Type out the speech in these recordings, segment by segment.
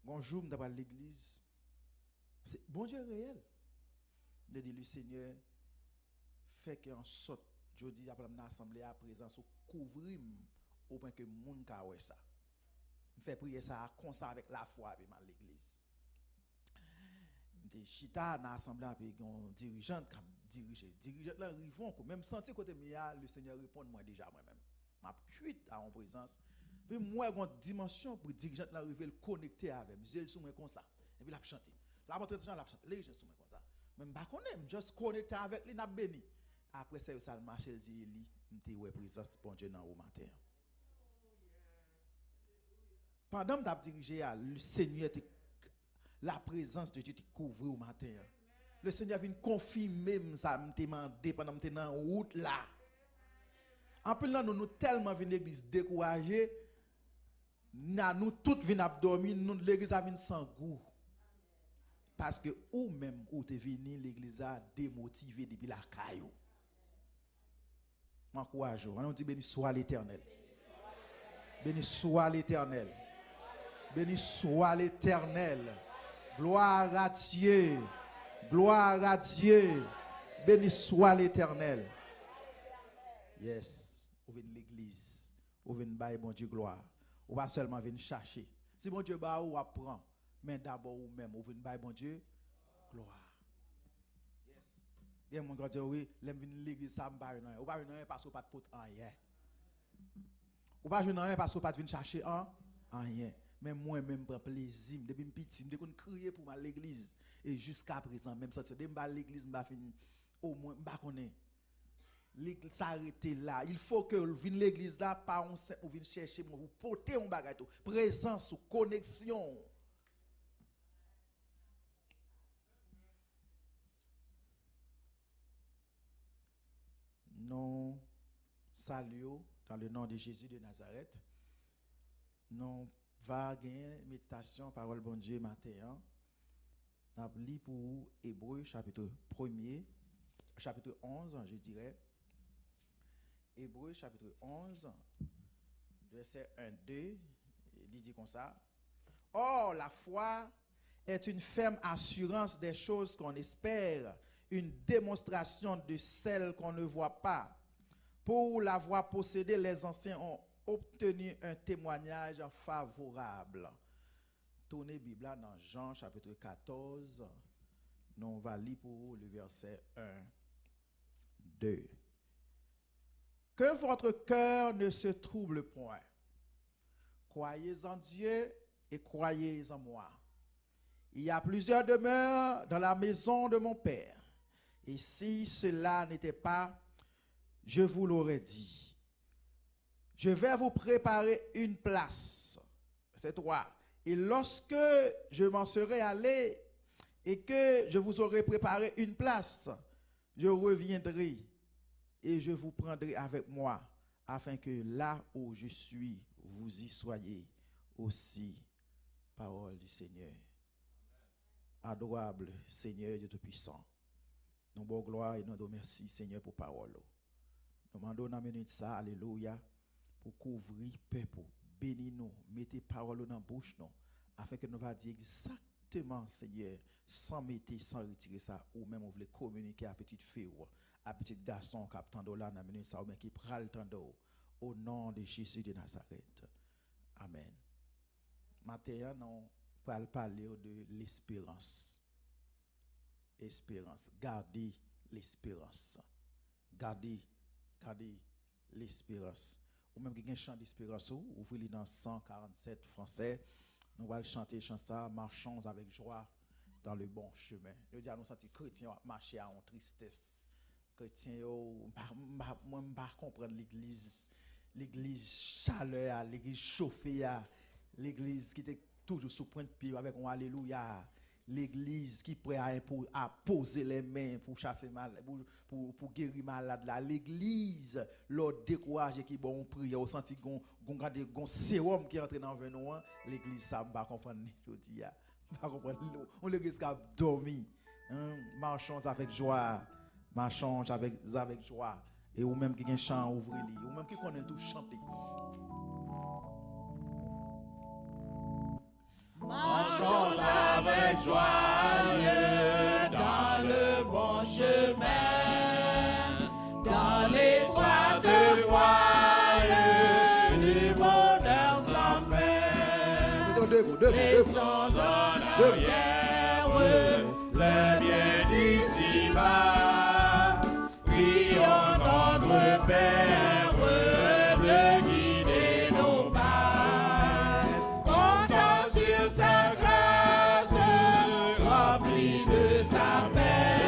Bonjour, je à l'église. C'est bon Dieu réel. De dire le Seigneur fait qu'en sorte, je dis après l'assemblée à présence, couvrir au point que le monde a ça. Je fais prier ça comme ça avec la foi avec l'église. Des chita dans l'assemblée avec un dirigeant qui dirigeant là rivon même senti côté mia le Seigneur répond moi déjà moi-même. M'a cuite à en présence. Puis moi une dimension pour dirigeant là arriver connecter avec j'ai sous moi comme ça. Et puis l'a chanter. La porte de gens l'a chanter les gens sous moi comme ça. Même pas connaît juste connecter avec lui n'a béni. Après ça le marché il dit Eli m'était ouais présence bon Dieu dans au matin. Pendant que tu dirigé le Seigneur la présence de Dieu te couvre au matin. Le Seigneur vient confirmer ça me demandé pendant que dans route là. En plus là nous tellement venir l'église découragé, nous toutes venir dormir, nous l'église a vinn sans goût. Parce que ou même ou te venu l'église a démotivé depuis la caillou. M'encourage, on dit béni soit l'Éternel. Béni soit l'Éternel. Béni soit l'Éternel. Gloire à Dieu. Gloire à Dieu. Béni soit l'Éternel. Yes. Ou venez l'église. Ou venez bailler bon Dieu gloire. Ou pas seulement venir chercher. Si bon Dieu ba ou apprend, mais d'abord ou même ou venez bailler bon Dieu gloire. Yes. Bien mon gars dit oui, l'aime venir l'église ça me bailler non. Ou pas venir parce que pas de pote en rien. Ou pas venir rien parce que pas venir chercher en rien. Mais moi-même prends plaisir depuis petit me crier pour ma l'église et jusqu'à présent même ça c'est de m'ba l'église m'ba fini au moins m'ba connaît l'église s'arrêter là il faut que vienne l'église là pas on ou vienne chercher vous porter un bagage tout présence ou connexion non salut dans le nom de Jésus de Nazareth non va gagner méditation parole bon Dieu matin. On lit pour Hébreux chapitre 1er, chapitre 11, je dirais. Hébreux chapitre 11, verset 1-2, il dit comme ça. Or, la foi est une ferme assurance des choses qu'on espère, une démonstration de celles qu'on ne voit pas. Pour l'avoir possédée, les anciens ont obtenu un témoignage favorable. Tournez Bible dans Jean chapitre 14. Nous on va lire pour le verset 1, 2. Que votre cœur ne se trouble point. Croyez en Dieu et croyez en moi. Il y a plusieurs demeures dans la maison de mon Père. Et si cela n'était pas, je vous l'aurais dit. Je vais vous préparer une place. C'est 3. Et lorsque je m'en serai allé et que je vous aurai préparé une place, je reviendrai et je vous prendrai avec moi, afin que là où je suis, vous y soyez aussi. Parole du Seigneur. Adorable Seigneur Dieu Tout-Puissant. Nous bon gloire et nous nous merci Seigneur pour parole. Nous demandons dans minute ça, alléluia, pour couvrir peuple, bénis nous, mettez parole dans la bouche nous, afin que nous va dire exactement Seigneur, sans mettre, sans retirer ça, ou même vous voulez communiquer à petite fille ou à petit garçon qui attend là dans minute ça, ou même qui prend le temps au nom de Jésus de Nazareth. Amen. Maintenant, nous allons parler de l'espérance. Espérance. Gardez l'espérance. Gardez l'espérance. Ou même qui a un chant d'espérance, ouvrez-le dans 147 français. Nous allons chanter chant ça, marchons avec joie dans le bon chemin. Je dis à nous sentir chrétiens marcher en tristesse. Chrétiens, moi, je ne comprends l'église chaleur, l'église chauffée, l'église qui était toujours sous point de pied avec un alléluia. L'église qui est prête à poser les mains pour chasser mal, pour guérir malade là. L'église, l'autre découragé qui bon prière, au senti gon sérum qui entre dans nous. L'église ça pas comprendre je dis pas comprendre. On l'église qui a dormi. Marchons avec joie, marchons avec joie. Et ou même qui a un chant ouvrir-li, ou même qui connaît tout chanter. Marchons avec joyeux dans le bon chemin, dans l'étroite voie du bonheur sans fin. Laissons en arrière le bien d'ici-bas. Prions notre Père de guider nos pas. Comptons sur sa grâce, remplie de sa paix,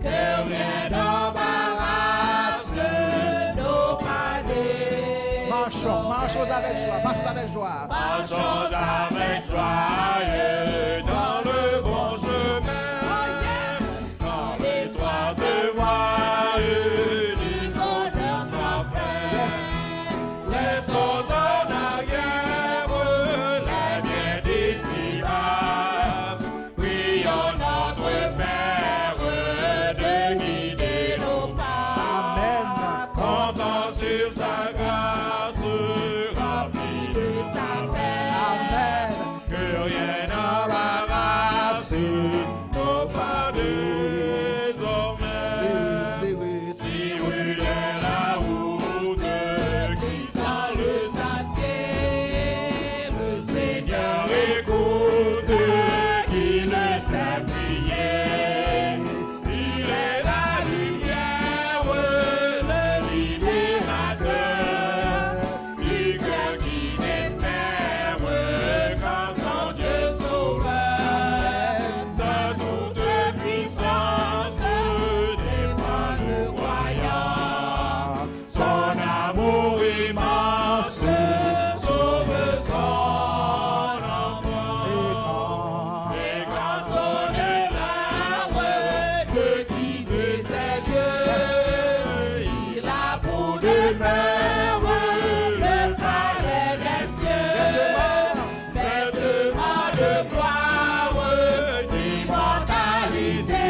que rien n'embarrasse nos pas des. Marchons avec joie, marchons avec joie. Marchons avec joyeux dans le bon chemin, dans l'étroite voie du bonheur sans fin. Laissons en arrière les biens d'ici-bas. Prions notre Père de guider nos pas. Amen. Comptons sur sa grâce, remplie de sa paix. Amen. Que rien n'embarrasse nos pas désormais. C'est oui. Si rude est la route glissant le sentier, le Seigneur écoute qui le sait prier. Il est la lumière, le libérateur du cœur qui n'espère qu'en son Dieu sauveur. Sa toute puissance défend le croyant. Son amour immense sauve son enfant. Et quand sonne l'arbre de quitter ses yeux, il a pour demeure le palais des cieux. Vêtement de gloire, d'immortalité,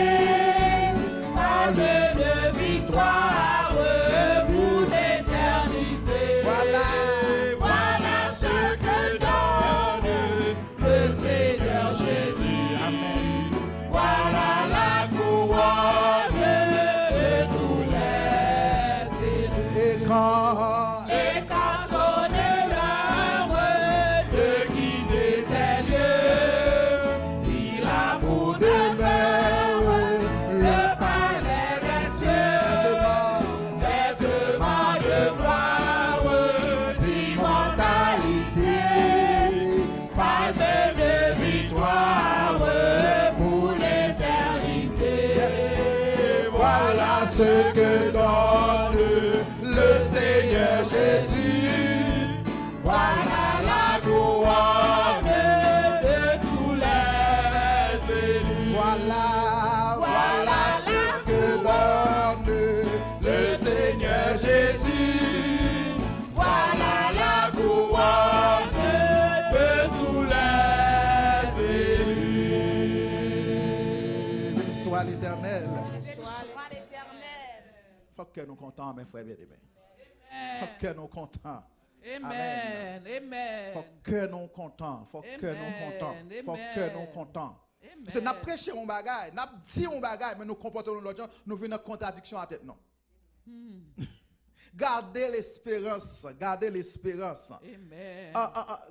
palme de victoire pour l'éternité. Voilà ce que donne le Seigneur Jésus. Amen. Voilà la couronne de tous les élus. Et quand Et quand sonne l'heure de quitter ces lieux, il a pour demeure le palais des cieux. Vêtement de gloire, d'immortalité, palme de victoire pour l'éternité. Voilà ce que donne le Seigneur Jésus. Voilà la couronne de tous les élus. voilà ce que donne le Seigneur Jésus. Voilà la couronne de tous les élus. béni soit l'Éternel. Soit l'Éternel. Faut que nous contents, mes frères bien-aimés. Faut que nous contents. Amen. Amen. Faut que nous contents. Faut que nous contents. Faut que nous contents. Parce que nous prêchons un bagage, nous disons un bagage, mais nous comportons l'autre gens, nous venons en contradiction à tête, non. Gardez l'espérance, gardez l'espérance. Amen.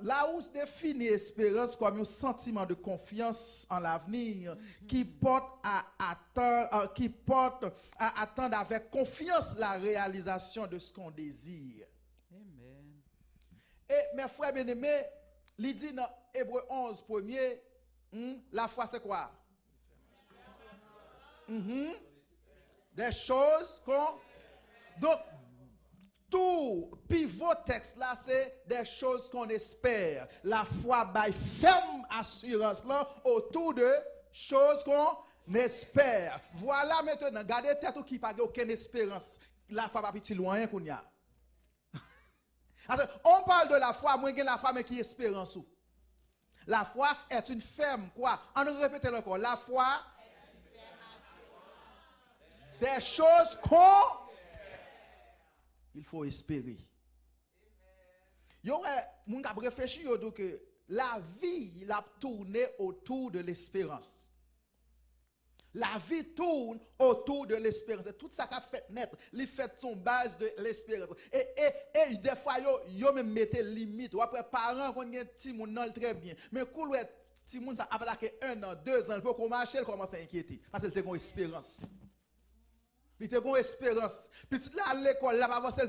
Là où se définit l'espérance comme un sentiment de confiance en l'avenir qui porte à attendre avec confiance la réalisation de ce qu'on désire. Amen. Et mes frères bien-aimés, il dit dans Hébreux 11, premier, la foi c'est quoi? Des choses qu'on... Donc, tout pivot texte là, c'est des choses qu'on espère. La foi by ferme assurance là autour de choses qu'on espère. Voilà maintenant, gardez tête ou qui n'a aucune espérance. La foi pas petit loin qu'on y a. On parle de la foi, moi j'ai la foi mais qui espérance ou. La foi est une ferme quoi? On répète encore. La foi est une ferme assurance. Des choses qu'on il faut espérer. Yo moun ka réfléchi yo donc que la vie l'a tourné autour de l'espérance. La vie tourne autour de l'espérance. Et tout ça qu'a fait naître, les fait son base de l'espérance. Et des fois, yo même mettez limite. Ou après, parents, qu'on a un petit monde très bien. Mais quand le petit monde, ça a attaqué 1 an, 2 ans, pour qu'on marche, il commence à inquiéter. Parce qu'il a une espérance. Il a une espérance. Petit là, à l'école, là, pas avancer,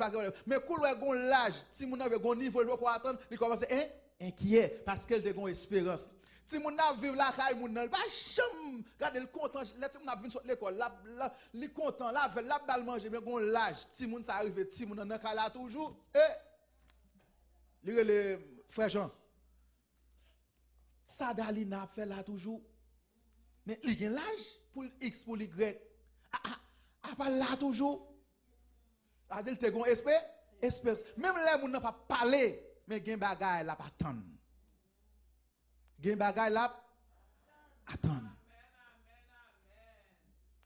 mais quand il a un l'âge, si mon avait un niveau, il va attendre, il commence à inquiet parce qu'il a une espérance. Si mon a vivre la caille mon nan, pas cham, regardez le content, là si mon a vinn sur l'école, là li content, là bal manger mais gon l'âge, si mon ça arrive, si mon nan ka là toujours le frère Jean. Ça Dalina fait là toujours. Mais il gen l'âge pour X pour Y. Pas là toujours. A dit te gon espérance. Même là mon n'a pas parler, mais gen bagay là pas attendre. Gen bagay là attendre.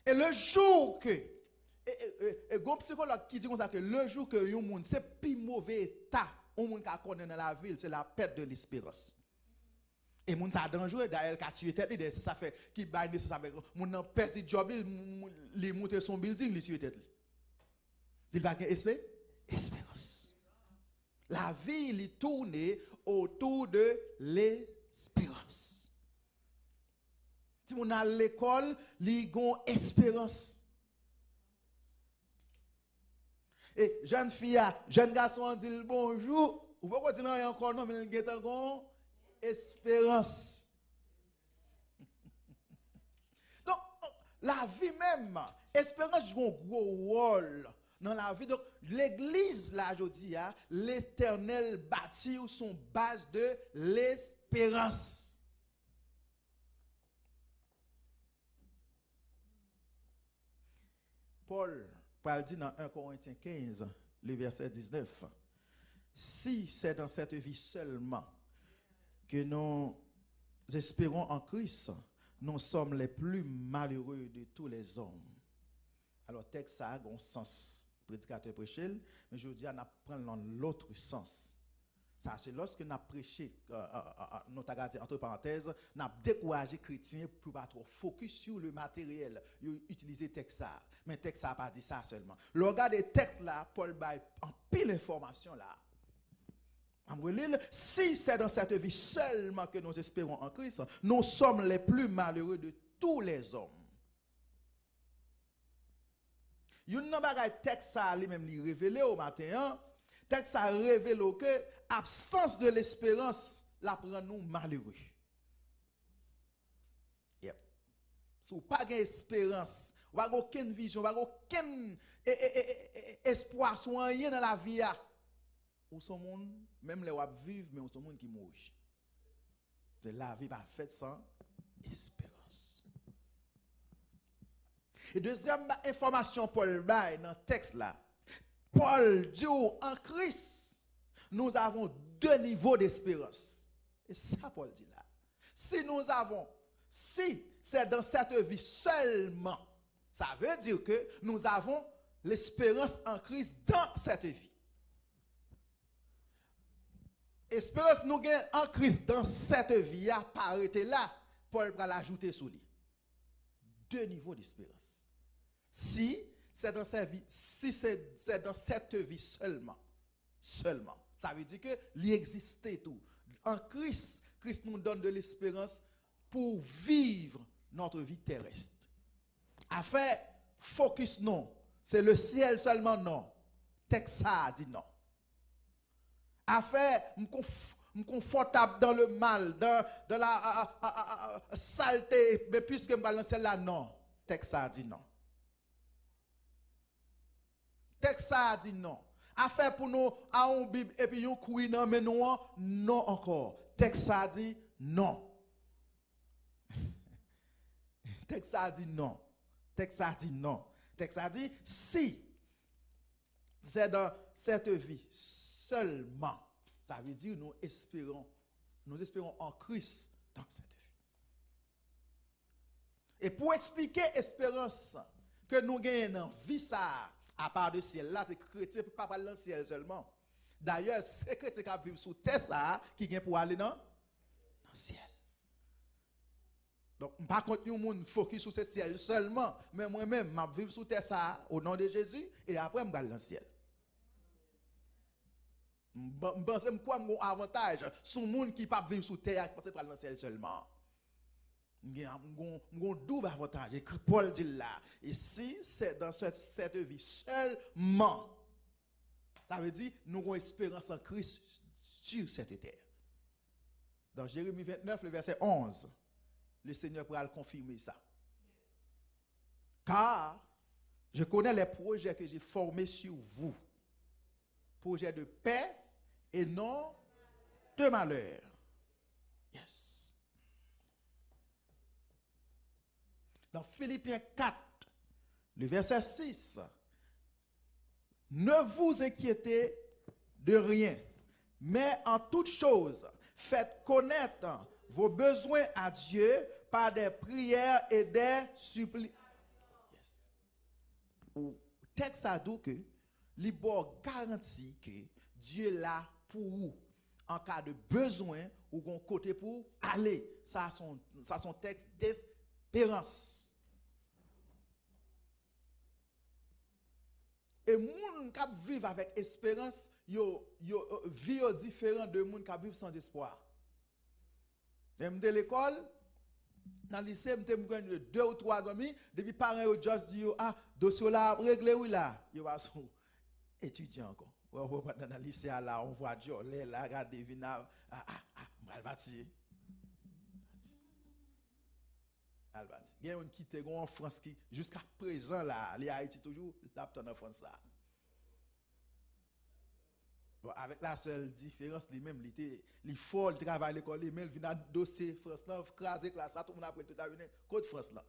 Et le jour que et gon psychologue qui dit comme ça que le jour que yon moun c'est plus mauvais état on moun ka connaît dans la ville, c'est la perte de l'espérance. Et moun ça dangereux d'ailleurs ka tuer tête c'est ça fait qui baille ça avec moun nan perte job li monter son building li tuer tête li. Il va gen espérance. La vie li tourne autour de l'espérance. Si on a l'école, li gon espérance. Et jeune fille, jeune garçon dit bonjour, ou pourquoi dire non encore non mais il gen gon espérance. Donc la vie même, espérance joue un gros rôle dans la vie. Donc l'église là aujourd'hui, l'Éternel bâtit son base de l'espérance. Paul dit dans 1 Corinthiens 15, le verset 19, si c'est dans cette vie seulement que nous espérons en Christ, nous sommes les plus malheureux de tous les hommes. Alors, texte ça a un sens, prédicateur prêché, mais je dis, on apprend dans l'autre sens. Ça, c'est lorsque nous avons prêché, nous avons gardé entre parenthèses, nous avons découragé les chrétiens pour pas trop focus sur le matériel, utiliser texte ça. Mais texte ça n'a pas dit ça seulement. Le regard des textes là, Paul baille en pile d'informations là. Si c'est dans cette vie seulement que nous espérons en Christ, nous sommes les plus malheureux de tous les hommes. Yon nan bagay texte ça lui-même li révélé au matin, texte ça révèle que absence de l'espérance la prend nous malheureux. Yep. Si vous pas d'espérance, ou pas aucune vision, pas aucun espoir sur rien dans la vie, ou son monde même les wap vivre mais ou son monde qui mourit. C'est la vie pas faite sans espérance. Et deuxième information Paul baille dans le texte là. Paul dit en Christ, nous avons 2 niveaux d'espérance. Et ça Paul dit là. Si c'est dans cette vie seulement, ça veut dire que nous avons l'espérance en Christ dans cette vie. Espérance nous gagne en Christ dans cette vie, à arrêter là, Paul va l'ajouter sur lui. 2 niveaux d'espérance. Si c'est dans cette vie, si c'est dans cette vie seulement, ça veut dire que l'existe tout. En Christ, Christ nous donne de l'espérance pour vivre notre vie terrestre. Afin focus non, c'est le ciel seulement non. Texte ça dit non. Afin confortable dans le mal, dans la saleté, mais puisque je vais dans celle-là non. Texte ça dit non. Texte ça dit non. Affaire pour nous à un Bible et puis on courir non mais non encore. Texte ça dit non. Texte ça dit non. Texte ça dit non. Texte ça dit si c'est dans cette vie seulement, ça veut dire nous espérons en Christ dans cette vie. Et pour expliquer espérance que nous gagnons dans vie ça à part de ciel là, c'est chrétien pour pas parler dans le ciel seulement. D'ailleurs, c'est chrétien qui vivent sous terre là qui gagne pour aller dans le ciel. Donc, par contre, nous monde focus sur ce ciel seulement, mais moi-même, je vivre sous terre ça au nom de Jésus et après je vais dans le ciel. Je pense que quoi mon avantage sur le monde qui pas vivre sous terre parce que dans le ciel seulement. Mon double avantage. Et que Paul dit là, et si c'est dans cette vie seulement, ça veut dire nous avons espérance en Christ sur cette terre. Dans Jérémie 29, le verset 11, le Seigneur pourra le confirmer ça. Car je connais les projets que j'ai formés sur vous. Projets de paix et non de malheur. Yes. Dans Philippiens 4, le verset 6, ne vous inquiétez de rien, mais en toute chose, faites connaître vos besoins à Dieu par des prières et des supplications. Yes. Le texte a dit que l'Ibor garantit que Dieu est là pour vous en cas de besoin ou qu'on côté pour aller. Ça son texte d'espérance. Et moun qui vivent avec espérance, yo vie différent de moun qui vivent sans espoir. Même de l'école, dans le lycée, je 2 ou 3 amis, depuis parents yo just dit ah dossier là réglé oui là, yo va son étudiant encore. On va dans le lycée là, on voit Dieu là regarder vina mal bâti. Il y a un qui était en France qui, jusqu'à présent, là, les Haïti toujours, l'apton en France. Là. Bon, avec la seule différence, lui-même, il faut le travail à l'école, mais il vient à dossier France, là, craser classe, tout le monde après tout à venir, Côte France là.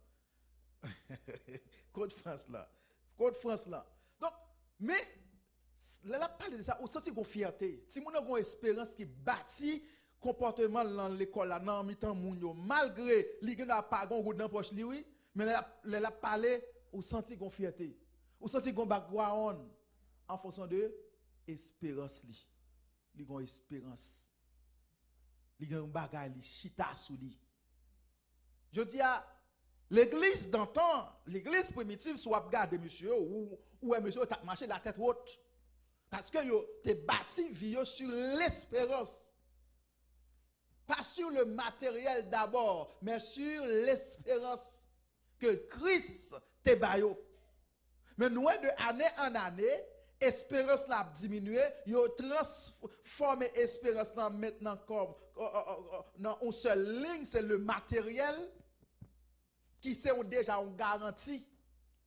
Côte France là. Côte France là. Donc, mais, là, on parle de ça, on sent une fierté. Si on a une espérance qui bâtit, comportement dans l'école là dans mi-temps moun yo malgré li gen pas gon route dans poche li oui mais la parler ou senti gon fierté ou senti gon background en fonction de espérance li gon espérance li gen bagay li chita sou li. Je dis à l'église d'antan, l'église primitive soit regarder monsieur ou monsieur t'a marché la tête haute parce que yo t'es bâti vie sur l'espérance. Pas sur le matériel d'abord, mais sur l'espérance que Christ te bayo. Mais nous, de année en année, espérance l'a diminué, yo transformé espérance là maintenant comme dans une seule ligne, c'est le matériel qui c'est déjà une garantie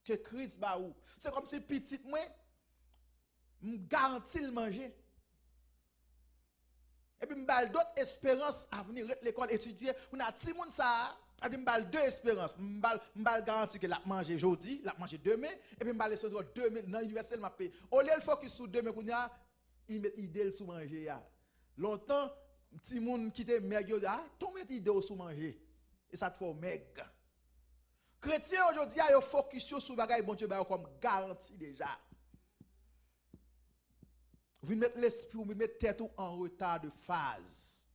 que Christ baou. C'est comme si petit moi garantit le manger. Et puis, m'bal d'autres espérances à venir à l'école étudier. On a ti moun ça, a dit m'bal 2 espérances. M'bal garanti que l'a manger aujourd'hui, l'a manger demain, et puis m'bal laisser demain dans l'université m'a paye. Au lieu de focus sur demain qu'on a, il met idée sur manger ya. Longtemps, ti moun qui te meg yo ah, ton met idée sur manger. Et ça te fait meg. Chrétien aujourd'hui a yo focus sur bagay bon Dieu ba comme garanti déjà. Vous mettez l'esprit, vous mettez tête en retard de phase.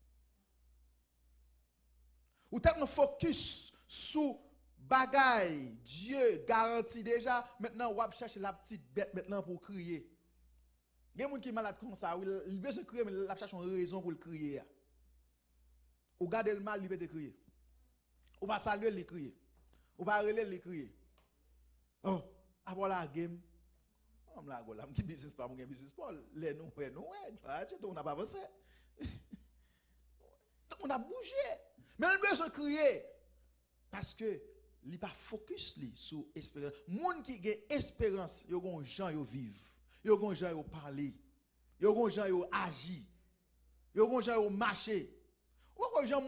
Vous tellement focus sur bagaille, Dieu garantit déjà. Maintenant, vous cherchez la petite bête maintenant pour crier. Il y a des gens qui sont malades comme ça, il a besoin de crier, mais il cherche une raison pour le crier. Vous gardez le mal, il peut crier. Vous va saluer, il crier. Vous va relayer, il crier. Oh, après la game. On a un business pas mon business pas les nous on n'a pas avancé on a bougé mais on a besoin de crier parce que il pas focus sur espérance monde qui a espérance yo gon gens yo vivre yo gon gens yo parler yo gon gens yo agir yo gon gens yo marcher ou gon gens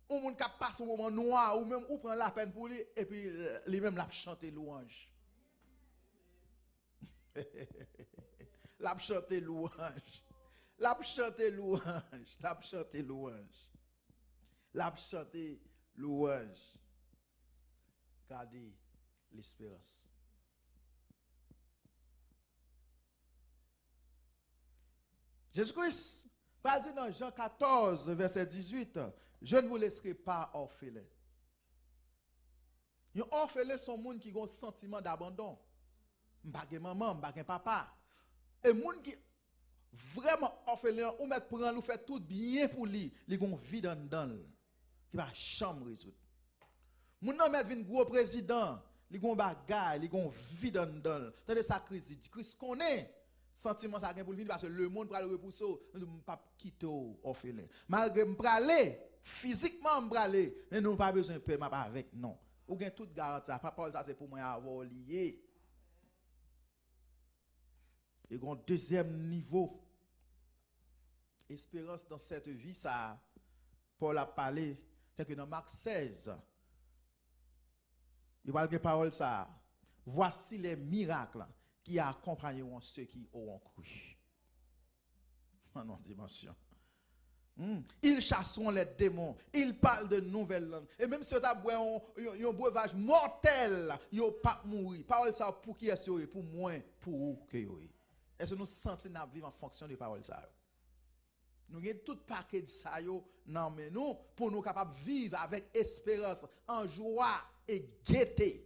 on monde qui passe un moment noir ou même ou prend la peine pour lui et puis lui même l'a chanter louange. L'a chanter louange. L'a chanter louange. L'a chanter louange. L'a chanter louange. Gardez l'espérance. Jésus-Christ va dire dans Jean 14, verset 18, Je ne vous laisserai pas orphelin. Un orphelin sont monde qui ont un sentiment d'abandon. M'bagé maman, m'bagé papa. Et monde qui vraiment orphelin ou mettre prendre ou faire tout bien pour lui, il gon vide en dedans qui va chambre résoudre. Moun nan mettre vinn gros président, il gon bagaille, il gon vide en dedans. Tandis ça crise connaît sentiment ça gain pour venir parce que le monde pral repousser, nous pas quitter orphelin. Malgré m'pralé physiquement m'pralé, mais nous pas besoin de paix m'a pas avec non. Ou gain toute garantie ça, pas Paul ça c'est pour moi avoir lié. Et un deuxième niveau, espérance dans cette vie, ça, Paul a parlé, c'est que dans Marc 16, il parle de parole ça. Voici les miracles qui accompagneront ceux qui auront cru. En non dimension. Ils chasseront les démons, ils parlent de nouvelles langues. Et même si vous avez un breuvage mortel, vous ne pas mourir. Parole ça pour qui est pour moi, pour vous que vous. Est-ce que nous sentons nous vivre en fonction de paroles ça? Nous avons tout paquet de ça dans nous pour nous capables de vivre avec espérance, en joie et gaieté.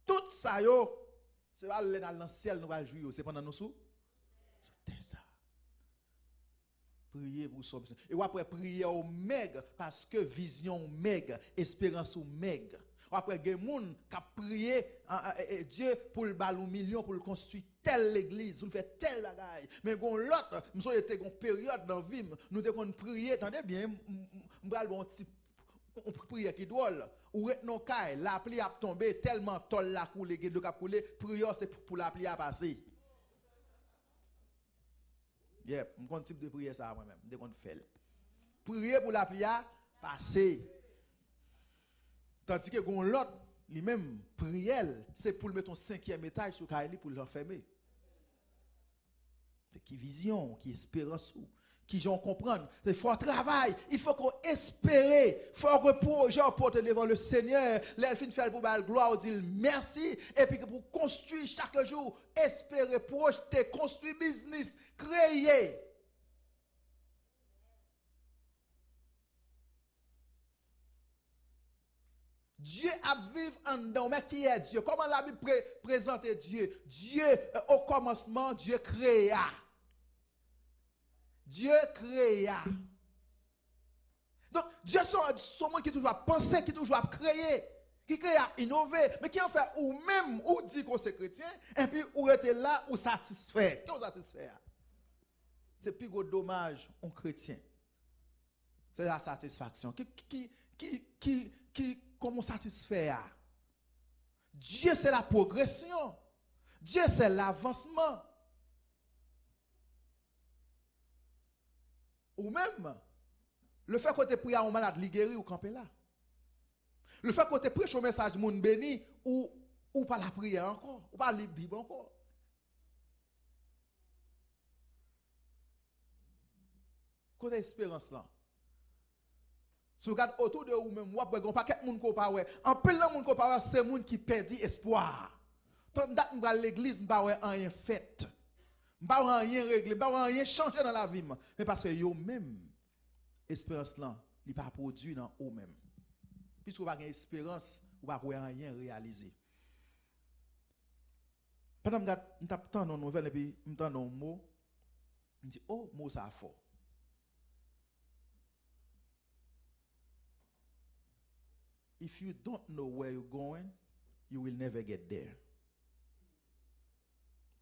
Tout ça c'est pas aller dans le ciel nous va jouir, c'est pendant nous sous. C'est ça. Prier pour son besoin. Et après prier au meg parce que vision meg, espérance au meg. Après, il y a des gens qui prié Dieu pour le ballon million, pour le construire telle église, pour le faire telle bagaille. Mais il y a l'autre, nous avons été une période dans la vie, nous avons prié, attendez bien, nous avons un petit prière qui drôle. Ou non caille, la pluie a tombé tellement tol la coulé, de cap coulé, prière c'est pour la pluie à passer. Yep, mon type de prière ça moi-même, dès qu'on fait. Prier pour la pluie à passer. Tandis que l'autre, lui-même, prière, c'est pour le mettre au 5e étage sur Kaili pour l'enfermer. C'est qui vision, qui espérance, qui j'en comprendre. Il faut travailler, il faut qu'on espère, il faut que projet porte devant le Seigneur, l'elfine fait pour la gloire, dire merci, et puis pour construire chaque jour, espérer, projeter, construire business, créer. Dieu a vivre en dedans. Mais qui est Dieu? Comment la Bible présente Dieu? Dieu, au commencement, Dieu créa. Dieu créa. Donc, Dieu son monde qui toujours penser, qui toujours créer, qui crée à innover, mais qui en fait ou même, ou dit qu'on est chrétien, et puis ou était là, ou satisfait. Qui est satisfait? C'est plus gros dommage, on chrétien. C'est la satisfaction. Comment satisfaire? Dieu c'est la progression. Dieu c'est l'avancement. Ou même, le fait que tu pries à un malade, il guérit ou camper là. Le fait que tu prêches un message moun béni ou pas la prière encore, ou pas la Bible encore. Côté espérance là. Si vous regardez autour de vous-même, vous avez un paquet de monde qui parle. En peu de monde qui parle, c'est les gens qui perdent espoir. Tant que vous l'église, vous n'avez rien fait. Vous n'avez rien réglé, vous n'avez rien changé dans la vie. Mais parce que vous-même, l'espérance là, il n'est pas produit dans vous-même. Puisque vous n'avez pas d'espérance, vous ne pouvez rien réaliser. Pendant que je entends une nouvelle et puis je entends un mot, je me dis, oh, mot ça fort. If you don't know where you're going, you will never get there.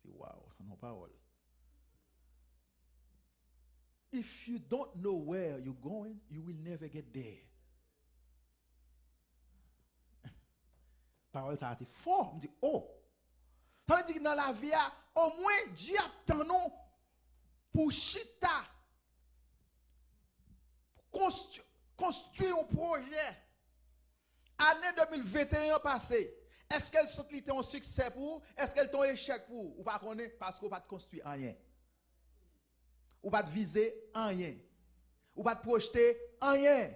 C'est wow, non parole. If you don't know where you're going, you will never get there. Parole ça a été fort. Je me dis, oh. Ça veut dire que dans la vie, au moins Dieu attend nous pour chita, pour construire un projet. Année 2021 passée, est-ce qu'elle était un succès pour? Est-ce qu'elle est un échec pour? Ou pas connaître parce qu'on pas construire rien. Ou pas viser rien. Ou pas projeter rien.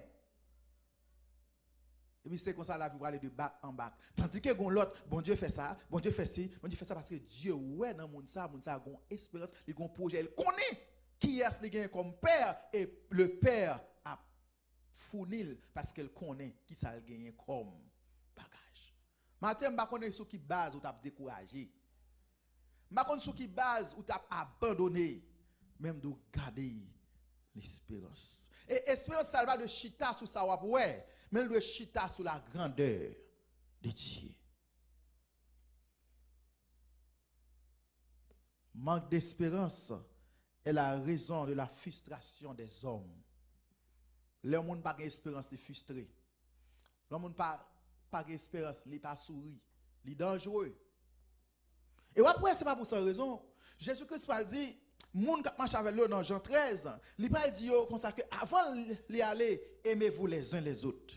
Et puis c'est comme ça la vie va aller de bac en bac. Tandis que l'autre, bon Dieu fait ça, bon Dieu fait ci, bon Dieu fait ça parce que Dieu ouais dans monde ça a une espérance, il a un projet, il connaît qui est-ce qu'il a comme père et le père a fournil parce qu'il connaît qui ça a gagné comme bagage. Matin, je connais sur qui base ou t'a découragé. Je connais sur qui base ou t'a abandonné même de garder l'espérance. Et espérance ça va de chita sur ça ouais. Mais il doit chita sur la grandeur de Dieu. Manque d'espérance est la raison de la frustration des hommes. Les gens n'ont pas d'espérance, ils sont frustrés. Les gens n'ont pas d'espérance, ils ne pas sourire. Ils sont dangereux. Et après, ce n'est pas pour cette raison. Jésus-Christ a dit, les gens qui marchent avec lui dans Jean 13, il a dit comme ça que avant d'y aller, aimez-vous les uns les autres.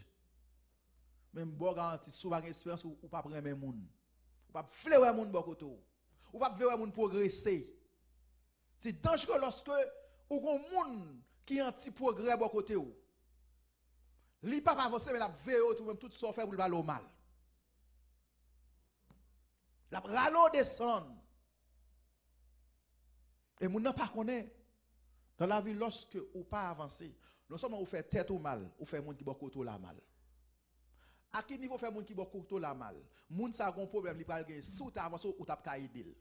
Même bon garantie, si vous avez une espérance, ou pas prendre les gens. Ou pas fleurer les gens de côté. Ou pas fleurer les gens progresser. C'est dangereux lorsque vous avez des gens qui ont un petit progrès de côté. Il ne pas avancer, mais la veille, tout même tout ça fait pour le aller mal. La ralo descend. Et moun nan pas connaît dans la vie lorsque ou pas avancer, non seulement ou fait tête ou mal, ou fait moun qui bon côté la mal. À quel niveau fait moun qui bon côté la mal? Moun ça gon problème li pral gen sou ta avancer ou t'a ka aider.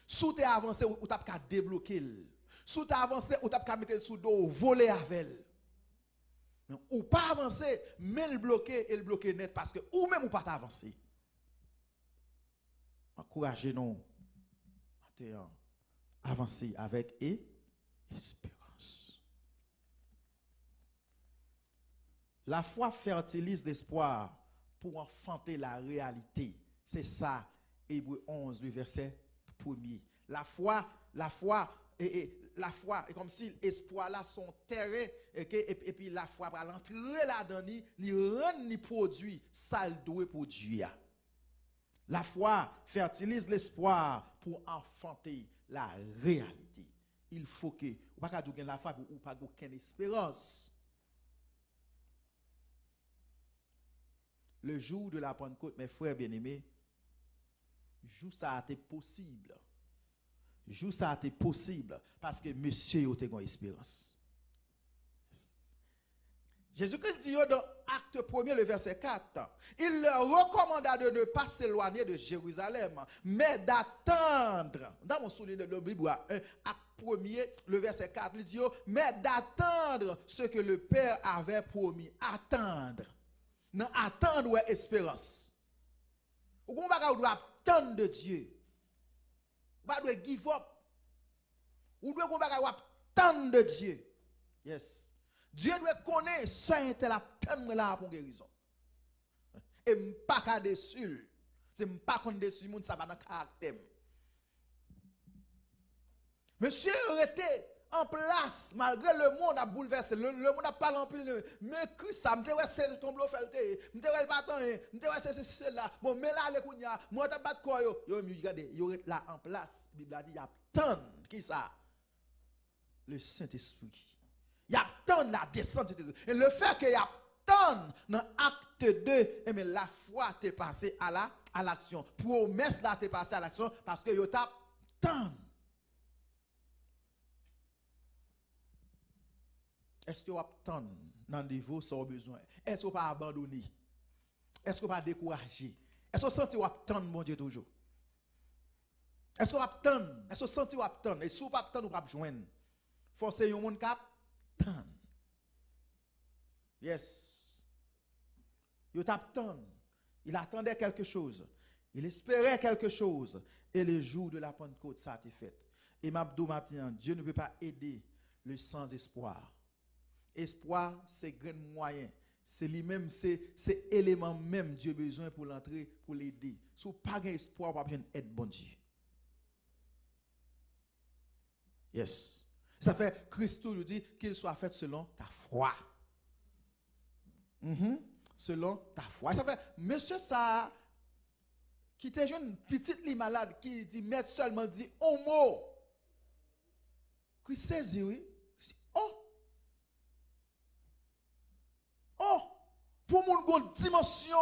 Sou ta avancer ou t'a ka débloquer. Sou ta avancer ou t'a ka mettre sous dos voler avec. Ou pas avancer, mais le bloquer et le bloquer net parce que ou même ou pas avancer. Encouragez-nous avancer avec espérance. La foi fertilise l'espoir pour enfanter la réalité. C'est ça, Hébreux 11, le verset 1er. La foi est comme si l'espoir là son terrain et puis la foi va l'entrer là-dedans, ni rend ni produit, ça le doit produire. La foi fertilise l'espoir pour enfanter la réalité. Il faut que, ou pas qu'à la foi ou pas aucune espérance. Le jour de la Pentecôte, mes frères bien-aimés, jour ça a été possible. Jour ça a été possible parce que monsieur a eu une espérance. Jésus-Christ dit dans Acte 1er, le verset 4, il leur recommanda de ne pas s'éloigner de Jérusalem, mais d'attendre. Dans mon soulier de la Bible, Acte 1er, le verset 4, il dit, mais d'attendre ce que le Père avait promis. Attendre. Non, attendre ou espérance. Ou qu'on va attendre de Dieu. Ou pas de give up. Ou qu'on va attendre de Dieu. Yes. Dieu doit connaître ça intel attendre là pour guérison. Et m'pas ka dessus. C'est m'pas kon dessus moun ça va dans caractère. Monsieur était en place malgré le monde a bouleversé, le monde a parlé en plus mais Christ ça m'te ouais c'est tombe l'offerte, m'te ouais le bâton, m'te ouais c'est là. Bon mais là le kounya, moi t'a battre quoi yo regardez, yo là en place. Bible a dit y a tant qui ça le Saint-Esprit. Il y a tant la descente de Jésus. Et le fait qu'il y a tant dans acte 2, mais la foi t'est passée à l'action. Promesse là t'est passée à l'action parce que il y a tant. Est-ce que vous avez tant dans le niveau sans besoin? Est-ce que vous pas abandonné? Est-ce que vous pas découragé? Est-ce que vous sentez que vous avez tant, mon Dieu, toujours? Est-ce que vous avez tant? Est-ce que vous sentez que vous avez tant? Et si vous n'avez pas tant, vous ne pouvez pas joindre. Forcez un monde cap. Tant. Yes. Il t'attend. Il attendait quelque chose. Il espérait quelque chose. Et le jour de la Pentecôte, ça a été fait. Et m'abdou maintenant, Dieu ne peut pas aider le sans espoir. Espoir, c'est grand moyen. C'est lui-même, c'est élément même Dieu a besoin pour l'entrer, pour l'aider. Si vous n'avez pas d'espoir, vous n'avez pas besoin d'aide, bon Dieu. Yes. Ça fait, Christ nous dit qu'il soit fait selon ta foi. Selon ta foi. Ça fait, monsieur ça, qui était jeune, petite li malade, qui dit, maître seulement dit, un mot. Christ saisit, oui. Oh. Pour moun gon dimension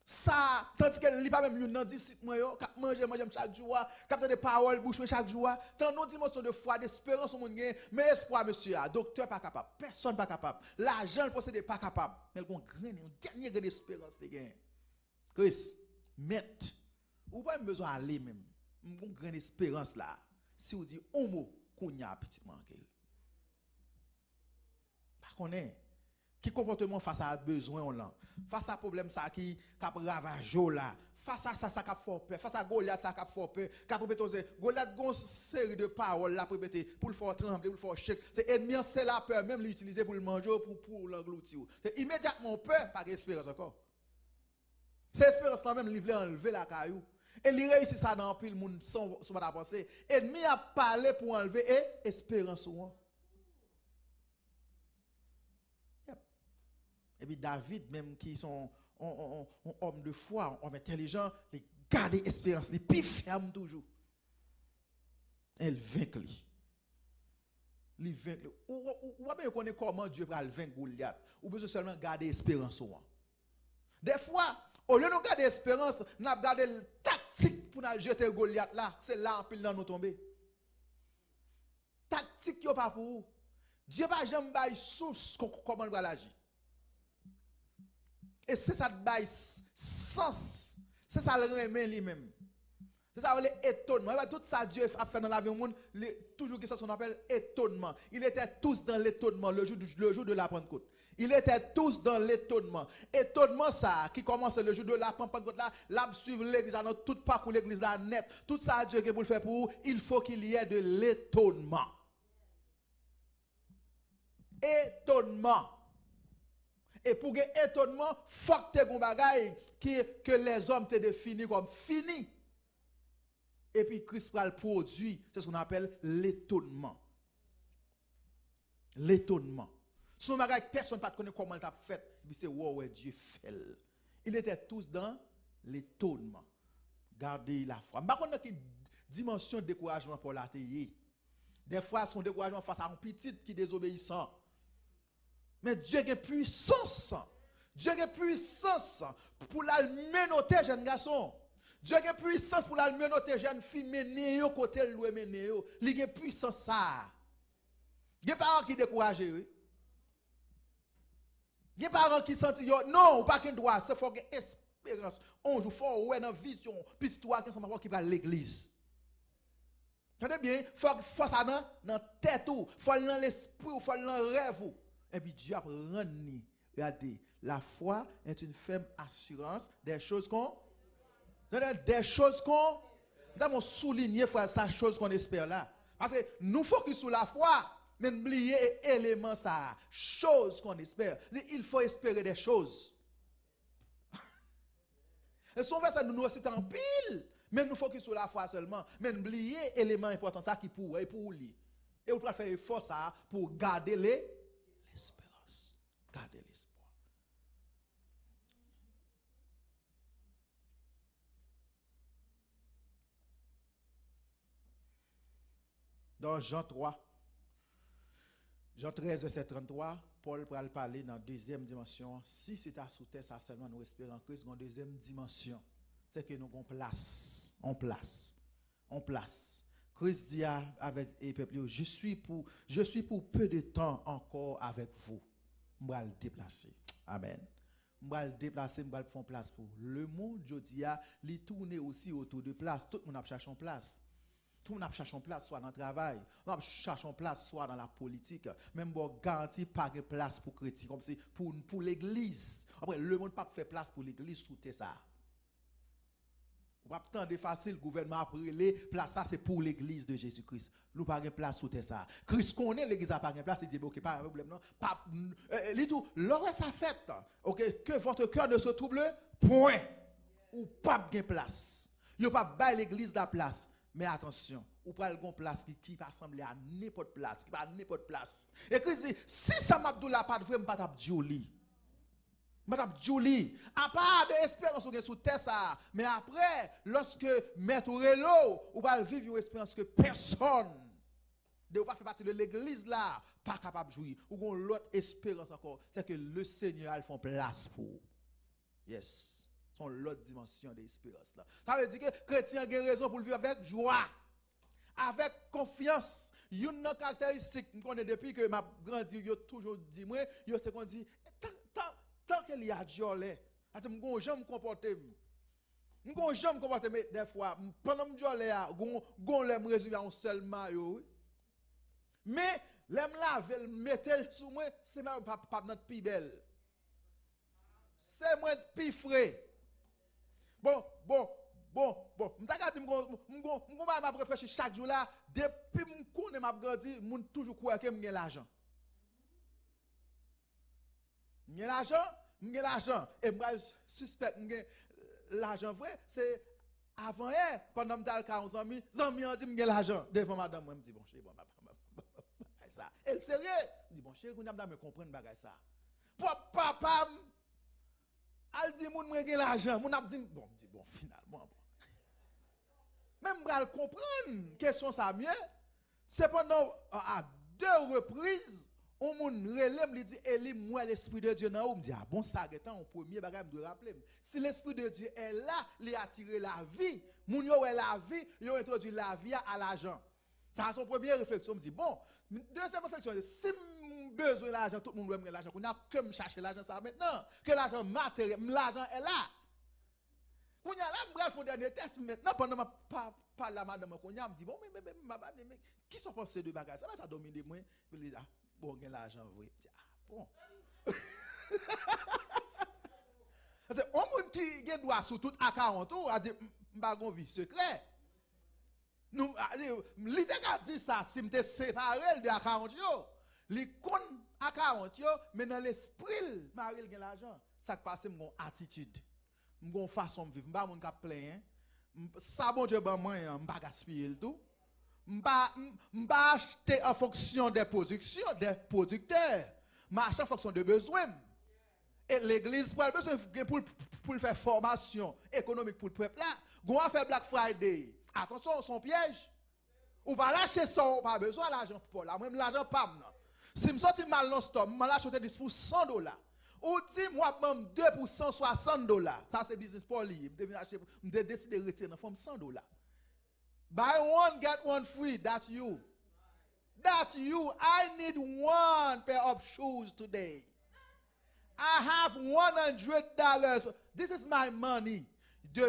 ça tandis que li pas même yon nan disciple moi yo k'ap manger chaque jour k'ap de paroles bouche chaque jour tant non dimension de foi d'espérance moun gen mais espoir monsieur docteur pas capable personne pas capable l'argent le posséder pas capable mais gon grain dernier grain d'espérance te gen Chris met ou pas besoin aller même gon grain d'espérance là si vous dit un mot kounya petit manqué pas connaît qui comportement face à besoin on là face à problème ça qui cap ravage là face à ça cap fort peur face à Goliath ça cap fort peur cap répéter Goliath gon série de paroles là pour répéter pour le faire trembler pour le faire shake c'est ennemi c'est la peur même l'utiliser pour le manger pour l'engloutir c'est immédiatement peur pas espérance encore c'est espérance quand même il veut enlever la caillou et il réussit ça dans pile monde sans pas penser ennemi a parlé pour enlever et espérance ou et puis David même qui sont homme de foi, homme intelligent, les garder espérance, les plus ferme toujours. Elle vainc lui. Il vainc. Ou pas connaître comment Dieu va le vaincre Goliath. Ou besoin seulement garder espérance. Des fois, au lieu de garder espérance, nous avons gardé la tactique pour nous jeter Goliath là. C'est là en pile dans nous tomber. Tactique yo pas pour vous. Dieu va jamais bailler source comment il va agir. Et c'est ça de bail sens. C'est ça le remet lui-même. C'est ça le étonnement. Tout ça Dieu a fait dans la vie du monde, toujours que ça qu'on appelle étonnement. Ils étaient tous dans l'étonnement le jour de la Pentecôte. Ils étaient tous dans l'étonnement. Étonnement ça qui commence le jour de la Pentecôte là, là suivre l'église dans tout parcours l'église là net. Tout ça Dieu qui pour le faire pour vous, il faut qu'il y ait de l'étonnement. Étonnement. Et pour que étonnement, faut que tu aies un bagage que les hommes te définissent comme fini. Et puis Christ va le produit, c'est ce qu'on appelle l'étonnement. L'étonnement. Si on bagage personne ne connaît comment il a fait, c'est ouais Dieu fait. Ils étaient tous dans l'étonnement. Gardez la foi. Par contre, il y a une dimension de découragement pour la télé. Des fois, son découragement face à un petit qui est désobéissant. Mais Dieu a puissance. Dieu a puissance pour la menoter jeune garçon. Dieu a puissance pour la menoter jeune fille mener au côté de l'oué mener. Il a puissance ça. Il y a parents qui découragent. Il y a parents qui sentent non, ou pas qu'un droit, c'est faut que espérance. On joue fort ouais dans vision, puis toi qui va à l'église. Entendez bien, faut ça dans tête ou, faut dans l'esprit ou faut dans rêve ou. Et puis Dieu a rendu. Regardez, la foi est une ferme assurance des choses qu'on. Des choses qu'on. Nous avons souligné, frère, ça chose qu'on espère là. Parce que nous focus sur la foi, mais n'oubliez élément ça. Choses qu'on espère. Il faut espérer des choses. Et son verset nous c'est en pile. Mais nous focus sur la foi seulement. Mais n'oubliez élément important ça qui pour lui. Et vous pouvez faire effort ça pour garder les. Gardez l'espoir. Dans Jean 3, Jean 13, verset 33, Paul va parler dans la deuxième dimension. Si c'est à sous terre, ça seulement nous espérons que c'est une deuxième dimension. C'est que nous avons place. On place. Christ dit avec les peuples, je suis pour peu de temps encore avec vous. Je vais le déplacer. Amen. Je vais le déplacer, je vais faire place pour. Le monde, je dis, il tourne aussi autour de place. Tout le monde a cherché une place. Tout le monde a cherché une place, soit dans le travail, on a cherché une place, soit dans la politique. Même bon, garantie pas de place pour les chrétiens, comme c'est pour l'église. Après, le monde n'a pas fait place pour l'église sous ça. On va attendre facile, le gouvernement a pris les places, ça c'est pour l'église de Jésus-Christ. Nous pas de place sous ça. Christ connaît l'église a pas de place, il dit OK, pas de problème non. Pas tout, l'heure ça fait. OK, que votre cœur ne se trouble point ou pas de place. Il pas bail l'église la place. Mais attention, ou pas une place qui va sembler à n'importe place, qui va à n'importe place. Et Christ dit si ça m'abdoula pas de vrai, pas d'abdjouli. Madame Julie, à part de espérance sous terre ça, mais après, lorsque mettre l'eau, ou va vivre une espérance que personne de ou pas faire partie de l'église là, pas capable de jouer. Ou gon l'autre espérance encore, c'est que le Seigneur il fait place pour. Yes. Son l'autre dimension de l'espérance là. Ça veut dire que chrétien a raison pour le vivre avec joie, avec confiance. Une caractéristique que connais depuis que m'a grandi, yo toujours dit moi, yo te qu'on dit tant qu'il y a joie, parce que m'gon jamais comporter. M'gon jamais comporter mais des fois pendant m'joie là, gon l'aime résoudre en seulement yo. Mais l'aime laver, mettre sous moi, c'est même pas notre plus belle. C'est moi plus frais. Bon. M'ta dit m'gon m'a réfléchi chaque jour là, depuis m'connaît m'a grandi, moun toujours croire que m'gain l'argent. M'gain l'argent et moi suspect m'gain l'argent vrai, c'est avant hier pendant m'ta 40 ans, zami on dit m'gain l'argent devant madame moi me dit bon chéri bon ça. Elle sérieux, dit bon chéri qu'on a me comprendre bagay ça. Papa al dit moun m'gain l'argent, moun a dit bon finalement bon. Même bral comprendre question ça mieux, c'est pendant à 2 reprises on moun relève li dit Eli moi l'esprit de Dieu dans ou me dit ah bon ça étant en premier bagage me doit rappeler si l'esprit de Dieu est là, il attire la vie, moun yo la vie, yo introduit la vie à l'argent. Ça a son première réflexion me dit bon, deuxième réflexion si besoin l'argent tout le monde doit me l'argent qu'on a que me chercher l'argent ça maintenant que l'argent matériel l'argent est là. Quand y a là bref faut dernier test maintenant pendant ma pas la madame qu'on a me dit bon mais qui sont pensés de bagages ça domine de moi puis ah bon gain l'argent vrai ah bon c'est un monde qui gain droit sur tout account ou a dit m'pa gon vie secret nous li te dit ça si m'te séparé de account yo li kon account yo mais dans l'esprit maril gain l'argent ça passe mon attitude mon façon de vivre m'pa moun ka plein ça bon Dieu ban moi m'pa gaspiller le tout m'pa acheter en fonction des productions des producteurs m'acheter en fonction de besoins et l'église pour besoin pour faire formation économique pour le peuple là gon a faire Black Friday attention son piège ou pas lâcher ça ou pas besoin l'argent pour là même l'argent pas si me sorti mal non stop m'en acheter 10 pour $100 ou dit moi même 2 pour $160 ça c'est business pour lui me décider de retirer dans forme $100 buy one get one free that's you I need one pair of shoes today I have $100 this is my money you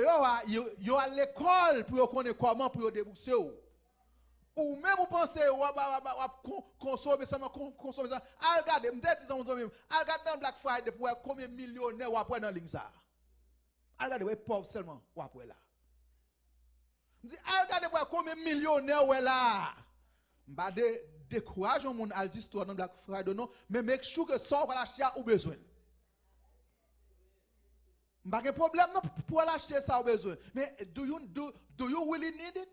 à l'école pour connaître comment pour débourser ou même vous pensez consommer ça regardez me dit ça regardez dans Black Friday pour combien millionnaires ou après dans ligne ça regardez ouais pauvre seulement ou après là me dit regardez pour combien millionnaires ou là m'pa décourage mon al histoire dans Black Friday non mais make sure que ça va l'acheter ou besoin m'pa de problème non pour l'acheter ça ou besoin mais do you really need it?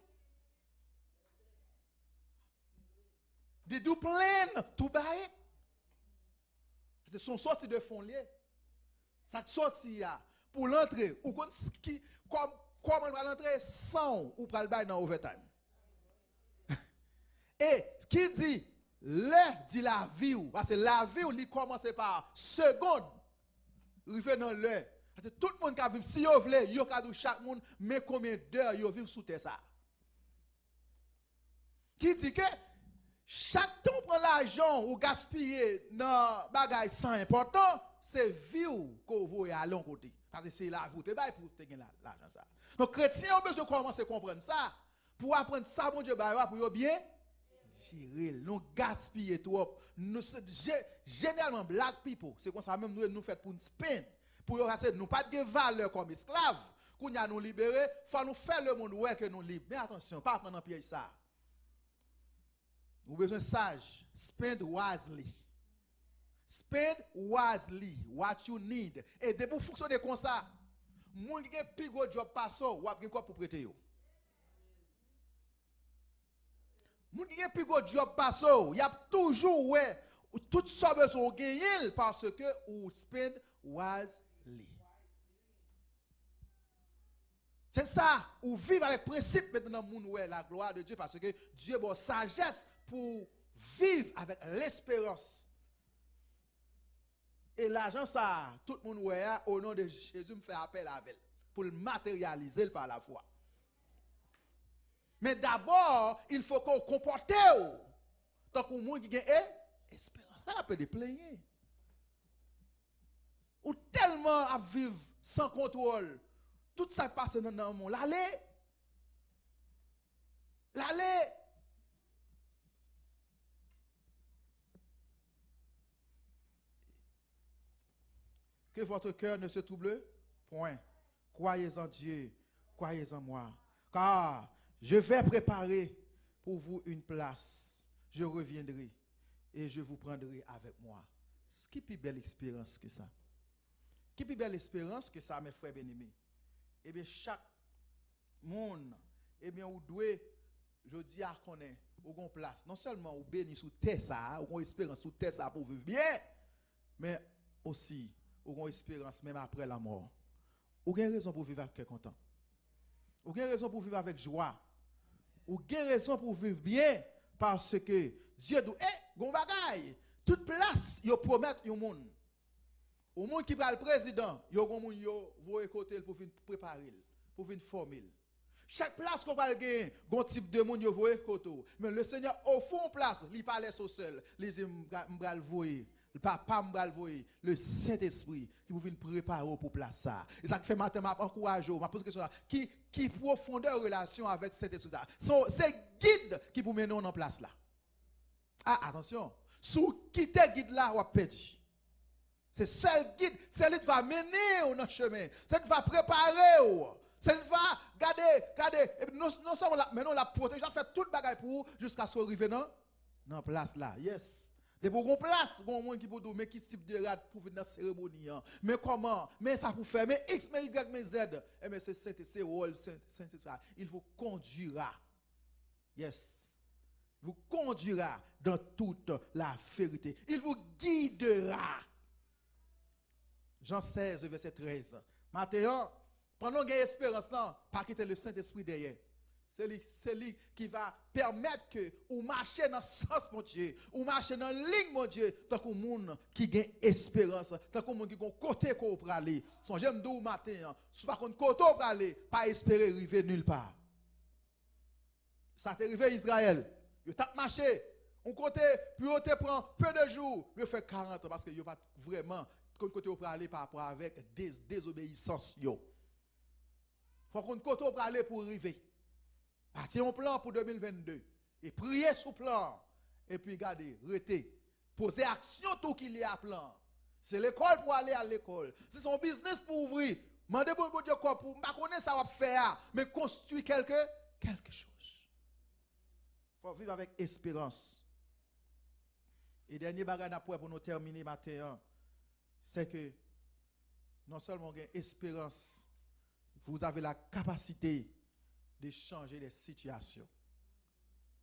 Did you plan to buy it? C'est son sortie de fonds lié. Ça sorti pour l'entrée ou comment on va l'entrer sans ou pour le bail dans overtime. Et qui dit dit la vie ou parce que la vie ou il commence par seconde. Rive dans l'heure. Parce que tout le monde qui vivre si yo vle, yo ka dou chaque monde mais combien d'heures yo vivre sous terre ça. Qui dit que chaque temps prend l'argent ou gaspiller dans bagay sans important, c'est vie qu'on voit à long côté. Parce que c'est la vie te bail pour te gagner l'argent ça. Donc chrétien ont besoin de commencer à comprendre ça pour apprendre ça bon Dieu bail pour bien gérer, nous gaspiller trop. Nous généralement black people, c'est comme ça même nous fait pour nous spend pour nous pas de valeur comme esclaves. Qu'on y a nous libérer, faut nous faire le monde ouais que nous libre. Mais attention, pas prendre en piège ça. Vous avez besoin sage. Spend wisely. Spend wisely what you need. Et de pour fonctionner comme ça, moun qui a plus gros job passo, ou a quoi pour prêter yo. Moun qui a plus gros job passo, y a toujours ouais tout ça besoin gagner parce que ou spend wisely. C'est ça, ou vivre avec principe maintenant moun ouais la gloire de Dieu parce que Dieu bon sagesse pour vivre avec l'espérance. Et l'argent, ça, tout le monde, ouais, au nom de Jésus, me fait appel à elle pour le matérialiser par la foi. Mais d'abord, il faut qu'on comporte tant qu'on monde qui a espérance. Pas la peine de plaigner. Ou tellement à vivre sans contrôle. Tout ça passe dans le monde. L'aller. Que votre cœur ne se trouble point. Croyez en Dieu, croyez en moi. Car je vais préparer pour vous une place. Je reviendrai et je vous prendrai avec moi. Qui est plus belle expérience que ça? Qui est plus belle espérance que ça, mes frères bien-aimés? Eh bien, chaque monde, eh bien, vous devez, je dis à connaître, ou une place. Non seulement vous béni sous terre ça, ou une espérance sous terre ça pour vivre bien, mais aussi, ou une espérance même après la mort. Ou une raison pour vivre avec content. Ou une raison pour vivre avec joie. Ou une raison pour vivre bien, parce que Dieu dit, gon bagay, toute place, yo promet yon monde. Au monde qui prend le président, yo gon moun yo voye côté pour venir préparer, pour venir former. Chaque place qu'on va gagner, gon type de monde yo voye côté. Mais le Seigneur au fond place, il pas laisse au seul, les m'bral voyer. Le papa m'bral voyer, le Saint-Esprit qui vous venir préparer pour place ça. Et ça fait matin m'a encourager, m'a pose question qui profondeur relation avec Saint-Esprit ça. C'est guide qui vous mener en place là. Ah attention, sous quitter guide là ou perdu. C'est seul guide, c'est lui qui va mener dans le chemin, c'est lui qui va préparer, c'est lui qui va garder, non seulement là, mais non la protéger, on fait tout le bagage pour vous jusqu'à ce qu'on arrive dans la place là. Yes. De pour qu'on place, bon monde qui peut dire mais qui type de rad pour venir dans la cérémonie, mais comment, mais ça pour faire, mais X, mais Y, mais Z, et mais c'est Saint-Esprit, il vous conduira. Yes. Vous conduira dans toute la vérité. Il vous guidera. Jean 16, verset 13. Maintenant, pendant que espérance, pas quitter le Saint-Esprit derrière. C'est lui qui va permettre que vous marchez dans le sens, mon Dieu, ou marchez dans la ligne, mon Dieu, tant que monde qui a espérance, tant que monde qui a côté pour aller. Son j'aime d'où matin, soit qu'on côté pour aller, pas espérer arriver nulle part. Ça t'est arrivé Israël. Vous avez marché, on côté, puis vous prend peu de jours, vous fait 40 parce que vous pas vraiment côté pour aller par rapport avec désobéissance. Il faut qu'on côté pour aller pour arriver. Partir un plan pour 2022 et prier sous plan et puis regardez, rester, poser action tout qu'il y a plan. C'est l'école pour aller à l'école. C'est son business pour ouvrir. Mandez bon Dieu quoi pour pas connaître ça va faire mais construire quelque chose. Faut vivre avec espérance. Et dernier bagage après pour nous terminer matin, c'est que non seulement vous avez espérance, vous avez la capacité de changer les situations.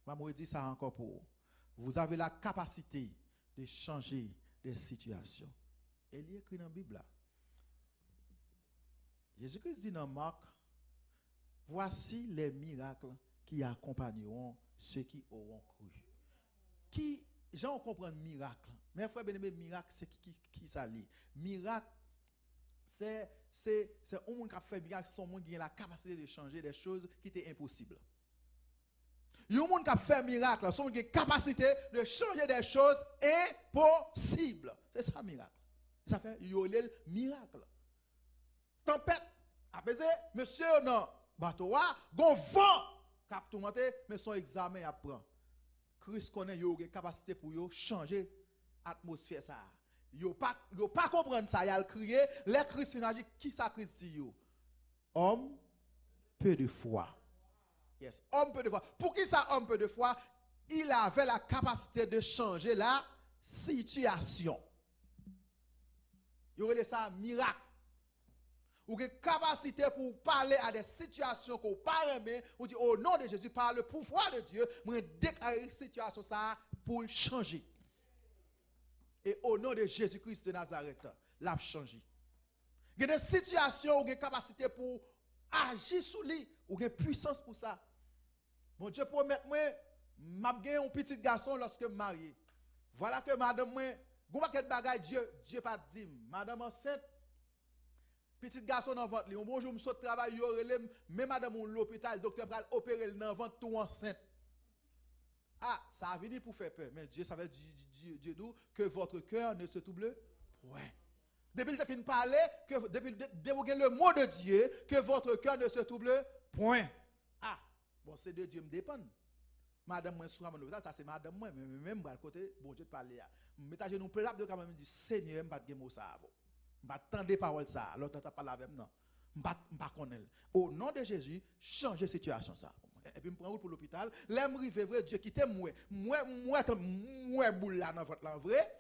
Je vais dire ça encore pour vous. Vous avez la capacité de changer des situations. Et il est écrit dans la Bible. Jésus-Christ dit dans Marc, voici les miracles qui accompagneront ceux qui auront cru. Qui, gens comprennent miracle. Mais frère bien-aimé, miracle, c'est qui ça lit? Miracle, c'est un monde qui a fait miracle, c'est un monde qui a la capacité de changer des choses qui étaient impossibles. Il y a un monde qui a fait miracle, c'est un monde qui a la capacité de changer des choses impossibles. C'est ça, miracle. Ça fait, il y a le miracle. Tempête, apaisé, monsieur, non, bateau, gon vent, cap tout monter, mais son examen apprend. Christ connaît, il y a une capacité pour changer l'atmosphère ça. Yo pas comprendre ça, il a crié, les Christ finagi qui ça Christ dit yo? Homme peu de foi. Yes, homme peu de foi. Pour qui ça homme peu de foi? Il avait la capacité de changer la situation. Il y aurait ça miracle. Ou une capacité pour parler à des situations qu'on parle bien, ou dit au nom de Jésus par le pouvoir de Dieu, moi déclarer une situation ça pour changer. Et au nom de Jésus-Christ de Nazareth, l'a changé. Il y a des situations où il y a une capacité pour agir sur lui, où il y a une puissance pour ça. Mon Dieu promet moi, m'a gagné un petit garçon lorsque je me marié. Voilà que madame moi, gon paquet de bagaille Dieu pas dit. Madame enceinte, petit garçon dans ventre, un bonjour me saute travail yo relève, mais madame on l'hôpital, docteur pral opérer dans ventre tout enceinte. Ah, ça a venu pour faire peur, mais Dieu savait Dieu dit que votre cœur ne se trouble point. Depuis le fin parler que depuis le mot de Dieu que votre cœur ne se trouble point. Ah, bon c'est de Dieu me dépend. Madame moi sur mon hôpital, ça c'est madame moi même à côté bon Dieu te parler. Mettez genou préalable de quand même dit Seigneur, me pas de mot ça avant. M'pas tendre parole ça, l'autre t'a parlé avec non. M'pas connaît. Au nom de Jésus, changer situation ça. Et puis me prend route pour l'hôpital, là me rive vrai Dieu quitte moi boule là dans votre là vrai.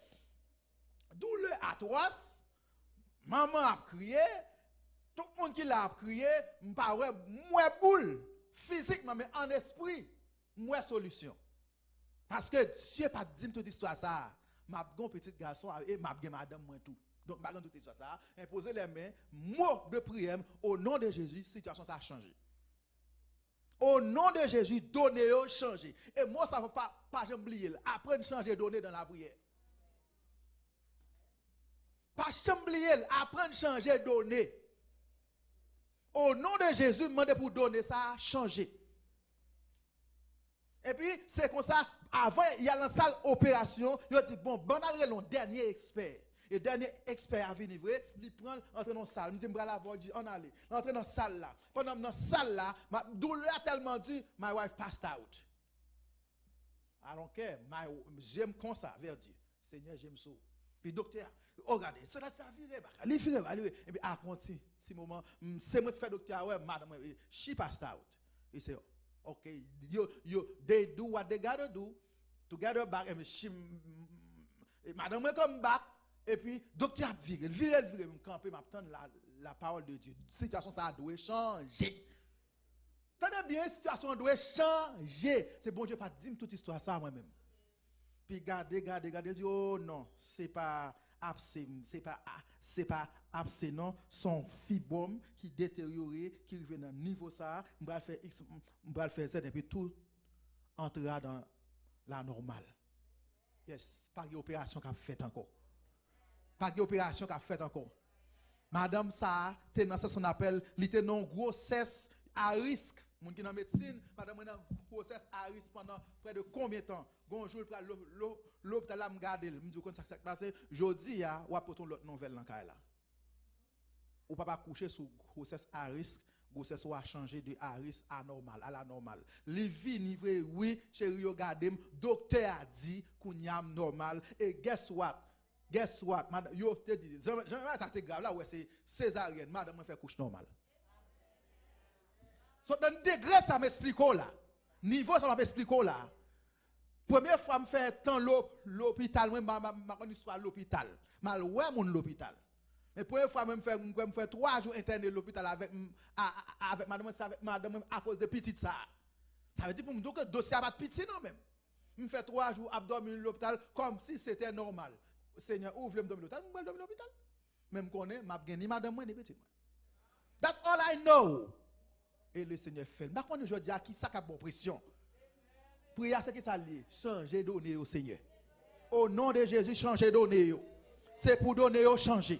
Douleur atroce. Maman a crié, tout le monde qui l'a crié, m'pas ouais moi boule physiquement mais en esprit, moi solution. Parce que Dieu pas dit toute histoire ça. M'a gon petit garçon et m'a gen madame moi tout. Donc m'a gon toute histoire ça, imposer les mains, mot de prière au nom de Jésus, situation ça a changé. Au nom de Jésus, donner au changer. Et moi ça va pas jamais oublier, apprendre changer donner dans la prière. Pas jamais oublier, apprendre changer donner. Au nom de Jésus, demandez pour donner ça changer. Et puis, c'est comme ça, avant, il y a la salle opération, il dit, bon, on a le dernier expert. Et dernier expert a venu, il prend, entre dans la salle, il dit, on allait, entre dans la salle là. Pendant dans la salle là, ma douleur tellement dit, my wife passed out. I don't care, j'aime comme ça, vers Dieu. Seigneur, j'aime ça. Puis docteur, regardez, cela ça viré, il viré, et puis, continue, si moment, c'est moi qui fais docteur, ouais, madame, she passed out. Il dit, okay, they do what they gotta do to get her back. And she, madame, we come back. Et puis, docteur a viré, me camper, m'attendre la parole de Dieu. Situation, ça doit changer. Tenez bien, situation doit changer. C'est bon Dieu pas dire toute histoire ça moi-même. Puis, regardez, dit, oh non, c'est pas abcès, non, son fibrome qui détérioré, qui arrive dans niveau ça, on va faire X, on va faire Z, et puis tout entrera dans la normale. Yes, pas d'opération qu'a fait encore. Pas d'opération qu'a fait encore. Madame ça, t'es dans ce qu'on appelle, l'ité non grossesse à risque. Moun qui dans médecine, madame dans grossesse à risque pendant près de combien de temps? Bonjour, l'hôpital là me garder, me dit comment ça s'est passé. Jodi a ou apporter l'autre nouvelle dans là. Ou pas coucher sur grossesse à risque, grossesse ou a changer de à risque à normal, à la normale. Li vini vrai oui, chéri yo gade, docteur a dit qu'on y a normal et guess what? Madame yo te dit, jamais ça te grave là ouais c'est césarienne, madame fait couche normal. So dans degré ça m'explique là. Niveau ça m'explique là. Première fois me fait tant l'hôpital moi ma connait soit l'hôpital. Mal ouais mon l'hôpital. Mais première fois me fait 3 jours interné l'hôpital avec madame à cause de petite ça. Ça veut dire pour me dire que dossier pas petit non même. Me fait 3 jours abdomen l'hôpital comme si c'était normal. Seigneur ouvre me dormir l'hôpital, me dormir l'hôpital. Même connais m'a gagné madame moi ni petit moi. That's all I know. Et le Seigneur fait. Par contre, je dis à qui ça a bonne pression. Prière, c'est qui ça lié? Changer donner au Seigneur. Au nom de Jésus, changer donner. C'est pour donner au changer.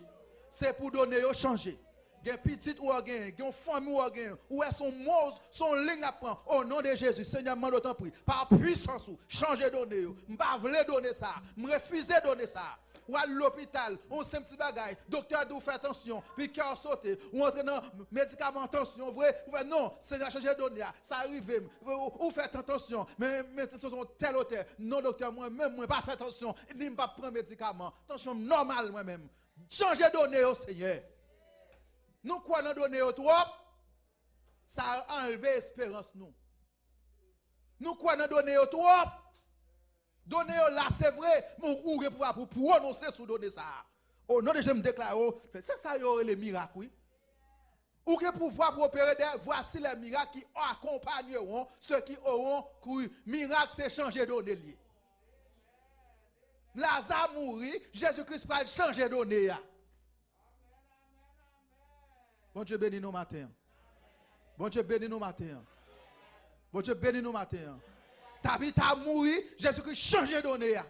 C'est pour donner au changer. Gen petite ou gen, gen famille ou gen, ou est son mot, son ligne à prendre. Au nom de Jésus, Seigneur, m'en autant prie. Par puissance, changer donner. M'pas vle donner ça. M'refuser donner ça. Ou à l'hôpital, on sait un petit bagage, docteur doit faire attention, puis cœur sauté, ou entre dans médicament attention, vrai, ou non, c'est la changer donné, ça arrive, ou faites attention, mais attention tel hôtel, non docteur, moi pas faire attention, ni pas prendre médicament, attention normal moi-même, changer donné au Seigneur. Nous quoi nous donner au trop, ça a enlevé espérance nous. Nous quoi nous donner au trop, donner là, c'est vrai, mon ou pour prononcer sous donner ça. Au nom de Jésus, je me déclare, c'est ça, il y aura les miracles, oui. Ou que pouvoir pour opérer, voici les miracles qui accompagneront ceux qui auront cru. Miracle, c'est changer donner lié. Lazare mourit, Jésus-Christ va changer donner. Bon Dieu bénis nous matin. Bon Dieu bénis nous matin. Bon Dieu bénis nous matin. Tabitha mourir, Jésus-Christ change de données.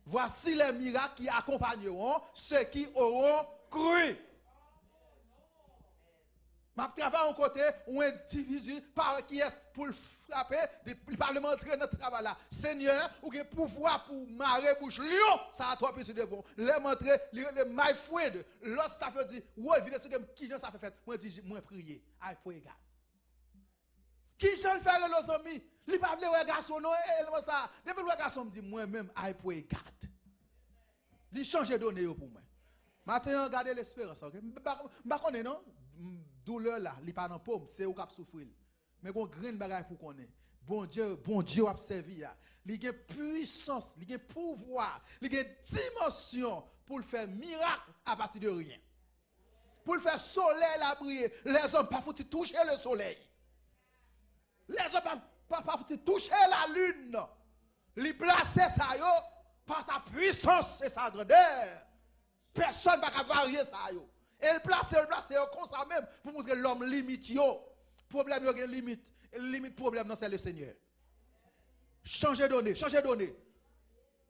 Voici les miracles qui accompagneront ceux qui auront cru. Ma travail en côté, un individu par qui est pour le frapper, il parle entrer dans le travail là. Seigneur, ou que pouvoir pour marrer bouche lion, ça a trop petit devant. Les montrer, les my friend. Lorsque ça fait dire, ouais, vite ce que qui ça fait fait. Moi dis moi prier, I pray God. Qui j'en faire les amis? Il pas vle ouais garçon non, ça. Depuis le garçon me dit moi même I pray God. Il change de données pour moi. Maintenant regardez l'espérance, OK? Pas connait non? Douleur là, il pas dans pomme, c'est ou cap souffrir. Mais gon grain bagage pour connaître. Bon Dieu a servi ya. Il a puissance, il a pouvoir, il a dimension pour faire miracle à partir de rien. Pour faire soleil la briller, les hommes pas foutu toucher le soleil. Les hommes pas foutu toucher la lune. Il placer ça yo par sa puissance et sa grandeur. Personne va varier ça yo. Et le place comme ça même pour montrer l'homme limite yo. Problème yo gen limite. Limite problème non c'est le Seigneur. Changez données.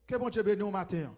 Que bon Dieu bénisse au matin.